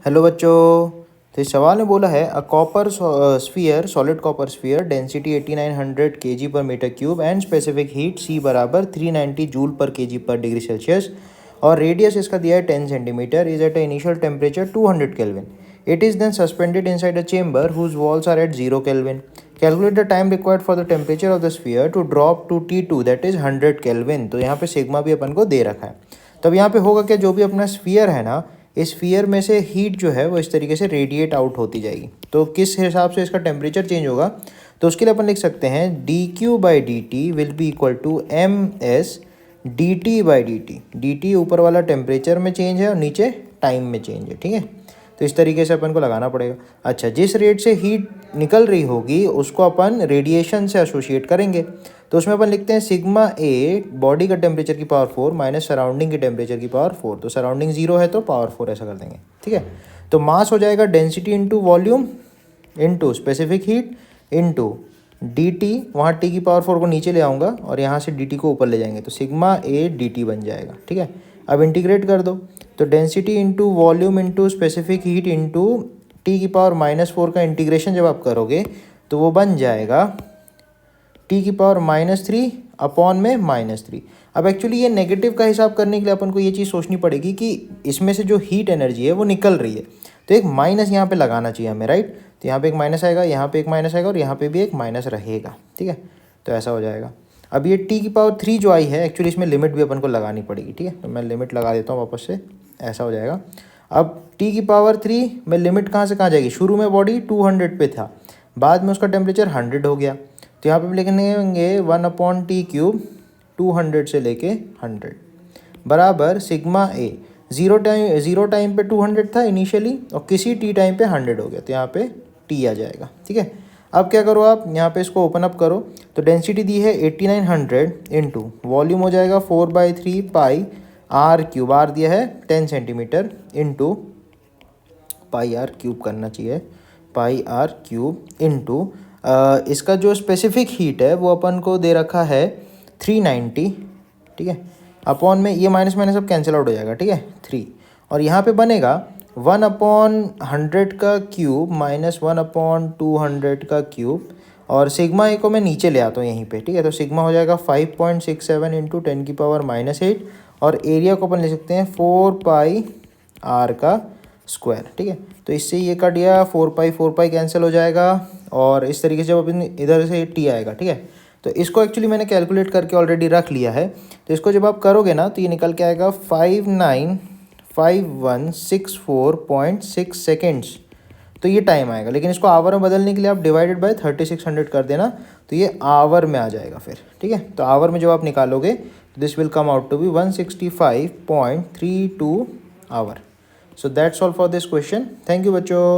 Hello बच्चों, तो इस सवाल में बोला है a copper sphere, solid copper sphere, density 8900 kg per metre cube and specific heat C बराबर 390 जूल पर केजी पर डिग्री सेल्सियस और रेडियस इसका दिया है 10 centimetre, is at a initial temperature 200 kelvin. It is then suspended inside a chamber whose walls are at 0 kelvin. Calculate the time required for the temperature of the sphere to drop to T2 that is 100 kelvin. तो यहाँ पे sigma भी अपन को दे रखा है. तब यहाँ पे होगा क्या, जो भी अपना स्फीयर है ना, इस स्फीयर में से हीट जो है वो इस तरीके से रेडिएट आउट होती जाएगी. तो किस हिसाब से इसका टेम्परेचर चेंज होगा, तो उसके लिए अपन लिख सकते हैं dQ/dt will be equal to MS dt/dt. dt ऊपर वाला टेम्परेचर में चेंज है और नीचे टाइम में चेंज है. ठीक है, तो इस तरीके से अपन को लगाना पड़ेगा. अच्छा, जिस रेट से हीट निकल रही होगी उसको अपन रेडिएशन से एसोसिएट करेंगे. तो उसमें अपन लिखते हैं सिग्मा ए बॉडी का टेम्परेचर की पावर 4 माइनस सराउंडिंग के टेम्परेचर की पावर 4. तो सराउंडिंग 0 है तो पावर 4 ऐसा कर देंगे. ठीक है, तो मास हो जाएगा density into volume into specific heat into dt. वहाँ t की पावर 4 को नीचे ले आऊँगा और यहाँ से dt को ऊपर ले जाएंगे तो सिग्मा ए dt बन जाएगा. ठीक है, अब इंटीग्रेट कर दो तो density into volume into specific heat into T की पावर -4 का इंटीग्रेशन जब आप करोगे तो वो बन जाएगा टी की पावर -3 अपॉन में -3. अब एक्चुअली ये नेगेटिव का हिसाब करने के लिए अपन को ये चीज़ सोचनी पड़ेगी कि इसमें से जो हीट एनर्जी है वो निकल रही है, तो एक माइनस यहाँ पे लगाना चाहिए हमें, राइट. तो यहाँ पे एक माइनस आएगा, यहाँ पे एक माइनस आएगा और यहाँ पे भी एक माइनस रहेगा. ठीक है, तो ऐसा हो जाएगा. अब ये टी की पावर 3 जो आई है, एक्चुअली इसमें लिमिट भी अपन को लगानी पड़ेगी. ठीक है, तो मैं लिमिट लगा देता हूँ वापस से, ऐसा हो जाएगा. अब टी की पावर 3 में लिमिट कहाँ से कहाँ जाएगी, शुरू में बॉडी 200 पे था, बाद में उसका टेम्परेचर 100 हो गया, तो यहाँ पे लिखेंगे 1/t³ 200 से लेके 100 बराबर सिग्मा ए. ज़ीरो टाइम पे 200 था इनिशियली और किसी टी टाइम पे 100 हो गया, तो यहाँ पे टी आ जाएगा. ठीक है, अब क्या करो आप, यहाँ पे इसको ओपन अप करो तो डेंसिटी दी है 8900 इंटू वॉल्यूम हो जाएगा 4/3 पाई r³ आर दिया है 10 सेंटीमीटर इंटू पाई r³ करना चाहिए, पाई r³ इंटू इसका जो स्पेसिफिक हीट है वो अपन को दे रखा है 390. ठीक है, अपॉन में ये माइनस माइनस अब कैंसिल आउट हो जाएगा. ठीक है, 3 और यहाँ पे बनेगा 1/100 का क्यूब माइनस 1/200 का क्यूब और सिग्मा ए को मैं नीचे ले आता हूँ यहीं पे. ठीक है, तो सिग्मा हो जाएगा 5.67 इंटू 10 की पावर -8 और एरिया को अपन ले सकते हैं 4 r का स्क्वायर. ठीक है, तो इससे ये कट गया, 4 कैंसिल हो जाएगा और इस तरीके से जब अपन इधर से टी आएगा. ठीक है, तो इसको एक्चुअली मैंने कैलकुलेट करके ऑलरेडी रख लिया है, तो इसको जब आप करोगे ना तो ये निकल के आएगा 595164.6 सेकेंड्स. तो ये टाइम आएगा, लेकिन इसको आवर में बदलने के लिए आप डिवाइडेड बाय 3600 कर देना तो ये आवर में आ जाएगा फिर. ठीक है, तो आवर में जब आप निकालोगे this will come out to be 165.32 hour. So that's all for this question. Thank you बच्चों.